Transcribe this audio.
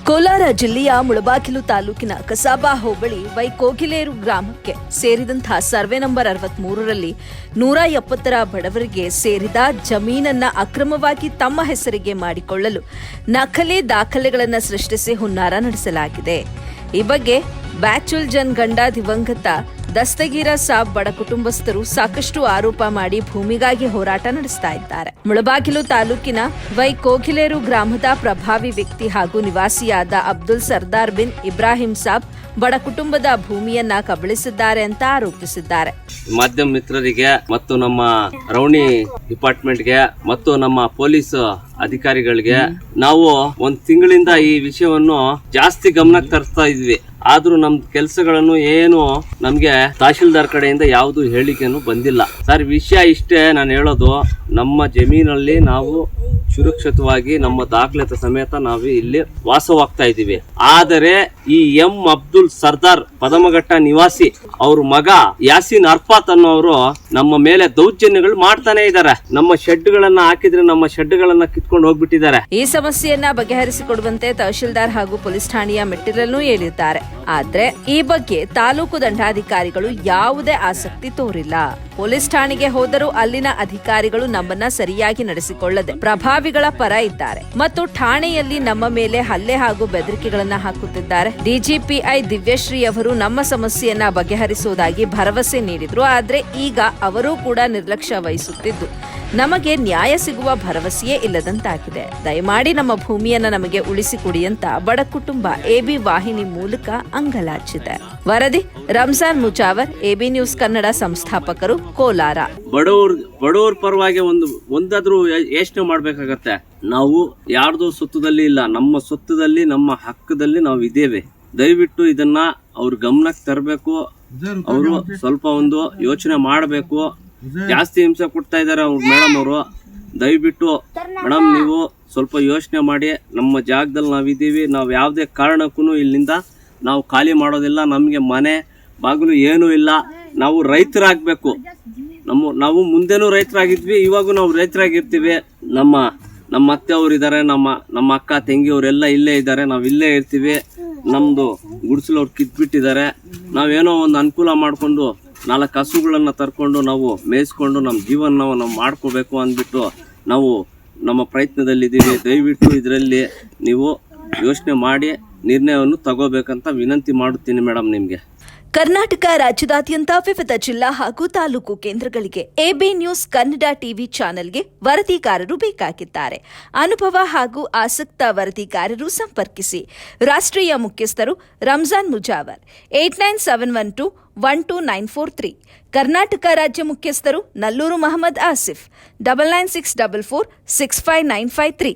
ಕೋಲಾರ ಜಿಲ್ಲೆಯ ಮುಳಬಾಗಿಲು ತಾಲೂಕಿನ ಕಸಾಬಾ ಹೋಬಳಿ ವೈಕೋಗಿಲೇರು ಗ್ರಾಮಕ್ಕೆ ಸೇರಿದಂತಹ ಸರ್ವೆ ನಂಬರ್ 63ರಲ್ಲಿ 170 ಬಡವರಿಗೆ ಸೇರಿದ ಜಮೀನನ್ನ ಅಕ್ರಮವಾಗಿ ತಮ್ಮ ಹೆಸರಿಗೆ ಮಾಡಿಕೊಳ್ಳಲು ನಕಲಿ ದಾಖಲೆಗಳನ್ನು ಸೃಷ್ಟಿಸಿ ಹುನ್ನಾರ ನಡೆಸಲಾಗಿದೆ. ಈ ಬಗ್ಗೆ ಬ್ಯಾಚುಲ್ ಜನ್ ಗಂಡ ದಿವಂಗತ ದಸ್ತಗೀರ ಸಾಬ್ ಬಡ ಕುಟುಂಬಸ್ಥರು ಸಾಕಷ್ಟು ಆರೋಪ ಮಾಡಿ ಭೂಮಿಗಾಗಿ ಹೋರಾಟ ನಡೆಸ್ತಾ ಇದ್ದಾರೆ. ಮುಳಬಾಗಿಲು ತಾಲೂಕಿನ ವೈಕೋಗಿಲೇರು ಗ್ರಾಮದ ಪ್ರಭಾವಿ ವ್ಯಕ್ತಿ ಹಾಗೂ ನಿವಾಸಿಯಾದ ಅಬ್ದುಲ್ ಸರ್ದಾರ್ ಬಿನ್ ಇಬ್ರಾಹಿಂ ಸಾಬ್ ಬಡ ಕುಟುಂಬದ ಭೂಮಿಯನ್ನ ಕಬಳಿಸಿದ್ದಾರೆ ಅಂತ ಆರೋಪಿಸಿದ್ದಾರೆ. ಮಾಧ್ಯಮ ಮಿತ್ರರಿಗೆ ಮತ್ತು ನಮ್ಮ ರೌಣಿ ಡಿಪಾರ್ಟ್ಮೆಂಟ್ಗೆ ಮತ್ತು ನಮ್ಮ ಪೊಲೀಸ್ ಅಧಿಕಾರಿಗಳಿಗೆ ನಾವು ಒಂದು ತಿಂಗಳಿಂದ ಈ ವಿಷಯವನ್ನು ಜಾಸ್ತಿ ಗಮನಕ್ಕೆ ತರ್ತಾ ಇದ್ವಿ. ಆದ್ರೂ ನಮ್ ಕೆಲಸಗಳನ್ನು ಏನು ನಮ್ಗೆ ತಹಶೀಲ್ದಾರ್ ಕಡೆಯಿಂದ ಯಾವುದು ಹೇಳಿಕೆಯನ್ನು ಬಂದಿಲ್ಲ. ಸರ್, ವಿಷಯ ಇಷ್ಟೇ, ನಾನು ಹೇಳೋದು, ನಮ್ಮ ಜಮೀನಲ್ಲಿ ನಾವು ಸುರಕ್ಷಿತವಾಗಿ ನಮ್ಮ ದಾಖಲೆತ ಸಮೇತ ನಾವು ಇಲ್ಲಿ ವಾಸವಾಗ್ತಾ ಇದ್ದೀವಿ. ಆದರೆ ಈ ಅಬ್ದುಲ್ ಸರ್ದಾರ್ ಪದಮಘಟ್ಟ ನಿವಾಸಿ ಅವ್ರ ಮಗ ಯಾಸೀನ್ ಅರ್ಫಾತ್ ಅನ್ನೋರು ನಮ್ಮ ಮೇಲೆ ದೌರ್ಜನ್ಯಗಳು ಮಾಡ್ತಾನೆ ಇದ್ದಾರೆ. ನಮ್ಮ ಶೆಡ್ಗಳನ್ನ ಹಾಕಿದ್ರೆ ನಮ್ಮ ಶೆಡ್ಗಳನ್ನ ಕಿತ್ಕೊಂಡು ಹೋಗ್ಬಿಟ್ಟಿದ್ದಾರೆ. ಈ ಸಮಸ್ಯೆಯನ್ನ ಬಗೆಹರಿಸಿಕೊಡುವಂತೆ ತಹಶೀಲ್ದಾರ್ ಹಾಗೂ ಪೊಲೀಸ್ ಠಾಣೆಯ ಮೆಟ್ಟಿಲನ್ನು ಹೇಳಿದ್ದಾರೆ. ಆದ್ರೆ ಈ ಬಗ್ಗೆ ತಾಲೂಕು ದಂಡಾಧಿಕಾರಿಗಳು ಯಾವುದೇ ಆಸಕ್ತಿ ತೋರಿಲ್ಲ. ಪೊಲೀಸ್ ಠಾಣೆಗೆ ಹೋದರೂ ಅಲ್ಲಿನ ಅಧಿಕಾರಿಗಳು ನಮ್ಮನ್ನ ಸರಿಯಾಗಿ ನಡೆಸಿಕೊಳ್ಳದೆ ಪ್ರಭಾವಿಗಳ ಪರ ಇದ್ದಾರೆ ಮತ್ತು ಠಾಣೆಯಲ್ಲಿ ನಮ್ಮ ಮೇಲೆ ಹಲ್ಲೆ ಹಾಗೂ ಬೆದರಿಕೆಗಳನ್ನ ಹಾಕುತ್ತಿದ್ದಾರೆ. ಡಿಜಿಪಿಐ ದಿವ್ಯಶ್ರೀ ಅವರು ನಮ್ಮ ಸಮಸ್ಯೆಯನ್ನ ಬಗೆಹರಿಸುವುದಾಗಿ ಭರವಸೆ ನೀಡಿದ್ರು. ಆದ್ರೆ ಈಗ ಅವರೂ ಕೂಡ ನಿರ್ಲಕ್ಷ್ಯ ವಹಿಸುತ್ತಿದ್ದು ನಮಗೆ ನ್ಯಾಯ ಸಿಗುವ ಭರವಸೆಯೇ ಇಲ್ಲದಂತಾಗಿದೆ. ದಯಮಾಡಿ ನಮ್ಮ ಭೂಮಿಯನ್ನ ನಮಗೆ ಉಳಿಸಿಕೊಡಿ ಅಂತ ಬಡ ಕುಟುಂಬ ಎಬಿ ವಾಹಿನಿ ಮೂಲಕ ಅಂಗಲಾಚಿದೆ. ವರದಿ ರಂಜಾನ್ ಮುಜಾವರ್, ಎಬಿ ನ್ಯೂಸ್ ಕನ್ನಡ ಸಂಸ್ಥಾಪಕರು, ಕೋಲಾರ. ಬಡವ್ರ ಪರವಾಗಿ ಒಂದಾದ್ರೂ ಯೋಚನೆ ಮಾಡ್ಬೇಕಾಗತ್ತೆ. ನಾವು ಯಾರ್ದೋ ಸೊತ್ತದಲ್ಲಿ ಇಲ್ಲ, ನಮ್ಮ ಸೊತ್ತದಲ್ಲಿ ನಮ್ಮ ಹಕ್ಕದಲ್ಲಿ ನಾವು ಇದ್ದೇವೆ. ದಯವಿಟ್ಟು ಇದನ್ನ ಅವ್ರ ಗಮನಕ್ಕೆ ತರಬೇಕು. ಅವರು ಸ್ವಲ್ಪ ಒಂದು ಯೋಚನೆ ಮಾಡಬೇಕು. ಜಾಸ್ತಿ ಹಿಂಸೆ ಕೊಡ್ತಾ ಇದಾರೆ ಅವ್ರು ಮೇಡಮ್ ಅವರು. ದಯವಿಟ್ಟು ಮೇಡಮ್, ನೀವು ಸ್ವಲ್ಪ ಯೋಚನೆ ಮಾಡಿ. ನಮ್ಮ ಜಾಗದಲ್ಲಿ ನಾವಿದ್ದೀವಿ. ನಾವು ಯಾವುದೇ ಕಾರಣಕ್ಕೂ ಇಲ್ಲಿಂದ ನಾವು ಖಾಲಿ ಮಾಡೋದಿಲ್ಲ. ನಮಗೆ ಮನೆ ಬಾಗಿಲು ಏನೂ ಇಲ್ಲ. ನಾವು ರೈತರಾಗಬೇಕು. ನಾವು ಮುಂದೆನೂ ರೈತರಾಗಿದ್ವಿ, ಇವಾಗೂ ನಾವು ರೈತರಾಗಿರ್ತೀವಿ. ನಮ್ಮ ಅತ್ತೆ ಅವ್ರು ಇದ್ದಾರೆ, ನಮ್ಮ ಅಕ್ಕ ತಂಗಿ ಅವರೆಲ್ಲ ಇಲ್ಲೇ ಇದ್ದಾರೆ. ನಾವು ಇಲ್ಲೇ ಇರ್ತೀವಿ. ನಮ್ದು ಗುಡಿಸಲು ಅವ್ರು ಕಿತ್ಬಿಟ್ಟಿದ್ದಾರೆ. ನಾವೇನೋ ಒಂದು ಅನುಕೂಲ ಮಾಡಿಕೊಂಡು 4 ಹಸುಗಳನ್ನ ತರ್ಕೊಂಡು ನಾವು ಮೇಯಿಸ್ಕೊಂಡು ನಮ್ಮ ಜೀವನ ನಾವು ಮಾಡ್ಕೋಬೇಕು ಅಂದ್ಬಿಟ್ಟು ನಾವು ನಮ್ಮ ಪ್ರಯತ್ನದಲ್ಲಿದ್ದೀವಿ. ದಯವಿಟ್ಟು ಇದರಲ್ಲಿ ನೀವು ಯೋಚನೆ ಮಾಡಿ ನಿರ್ಣಯವನ್ನು ತಗೋಬೇಕಂತ ವಿನಂತಿ ಮಾಡುತ್ತೀನಿ ಮೇಡಮ್ ನಿಮಗೆ. ಕರ್ನಾಟಕ ರಾಜ್ಯದಾದ್ಯಂತ ವಿವಿಧ ಜಿಲ್ಲಾ ಹಾಗೂ ತಾಲೂಕು ಕೇಂದ್ರಗಳಿಗೆ ಎಬಿ ನ್ಯೂಸ್ ಕನ್ನಡ ಟಿವಿ ಚಾನೆಲ್ಗೆ ವರದಿಗಾರರು ಬೇಕಾಗಿದ್ದಾರೆ. ಅನುಭವ ಹಾಗೂ ಆಸಕ್ತ ವರದಿಗಾರರು ಸಂಪರ್ಕಿಸಿ. ರಾಷ್ಟ್ರೀಯ ಮುಖ್ಯಸ್ಥರು ರಂಜಾನ್ ಮುಜಾವರ್ 8971212943. ಕರ್ನಾಟಕ ರಾಜ್ಯ ಮುಖ್ಯಸ್ಥರು ನಲ್ಲೂರು ಮಹಮ್ಮದ್ ಆಸಿಫ್ 9964465953.